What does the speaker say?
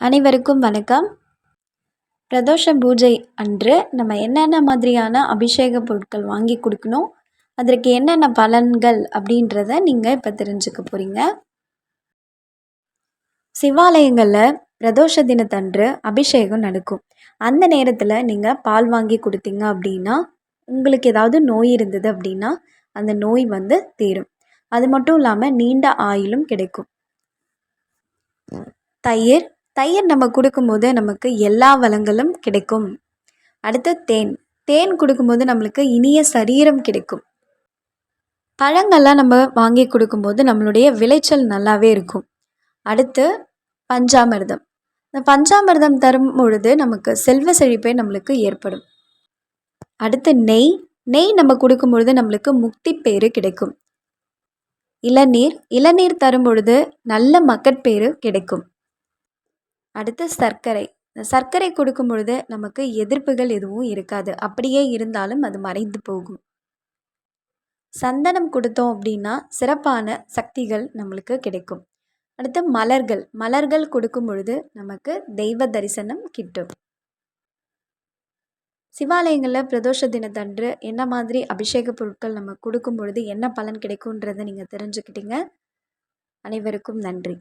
அனைவருக்கும் வணக்கம். பிரதோஷ பூஜை அன்று நம்ம என்னென்ன மாதிரியான அபிஷேக பொருட்கள் வாங்கி கொடுக்கணும், அதற்கு என்னென்ன பலன்கள் அப்படின்றத நீங்கள் இப்போ தெரிஞ்சுக்க போகிறீங்க. சிவாலயங்களில் பிரதோஷ தினத்தன்று அபிஷேகம் நடக்கும். அந்த நேரத்தில் நீங்கள் பால் வாங்கி கொடுத்தீங்க அப்படின்னா, உங்களுக்கு ஏதாவது நோய் இருந்தது அப்படின்னா அந்த நோய் தீரும். அது மட்டும் இல்லாமல் நீண்ட ஆயுளும் கிடைக்கும். தயிர் தயிர் நம்ம கொடுக்கும்போது நமக்கு எல்லா வளங்களும் கிடைக்கும். அடுத்து தேன் தேன் கொடுக்கும்போது நம்மளுக்கு இனிய சரீரம் கிடைக்கும். பழங்கள்லாம் நம்ம வாங்கி கொடுக்கும்போது நம்மளுடைய விளைச்சல் நல்லாவே இருக்கும். அடுத்து பஞ்சாமிர்தம். இந்த பஞ்சாமிர்தம் தரும் பொழுது நமக்கு செல்வ செழிப்பே நம்மளுக்கு ஏற்படும். அடுத்து நெய் நெய் நம்ம கொடுக்கும் பொழுது நம்மளுக்கு முக்தி பேறு கிடைக்கும். இளநீர் தரும் பொழுது நல்ல மக்கட்பேறு கிடைக்கும். அடுத்து சர்க்கரை. இந்த சர்க்கரை கொடுக்கும் பொழுது நமக்கு எதிர்ப்புகள் எதுவும் இருக்காது. அப்படியே இருந்தாலும் அது மறைந்து போகும். சந்தனம் கொடுத்தோம் அப்படின்னா சிறப்பான சக்திகள் நம்மளுக்கு கிடைக்கும். அடுத்து மலர்கள் கொடுக்கும் பொழுது நமக்கு தெய்வ தரிசனம் கிட்டும். சிவாலயங்களில் பிரதோஷ தினத்தன்று என்ன மாதிரி அபிஷேக பொருட்கள் நம்ம கொடுக்கும் பொழுது என்ன பலன் கிடைக்கும்ன்றதை நீங்கள் தெரிஞ்சுக்கிட்டீங்க. அனைவருக்கும் நன்றி.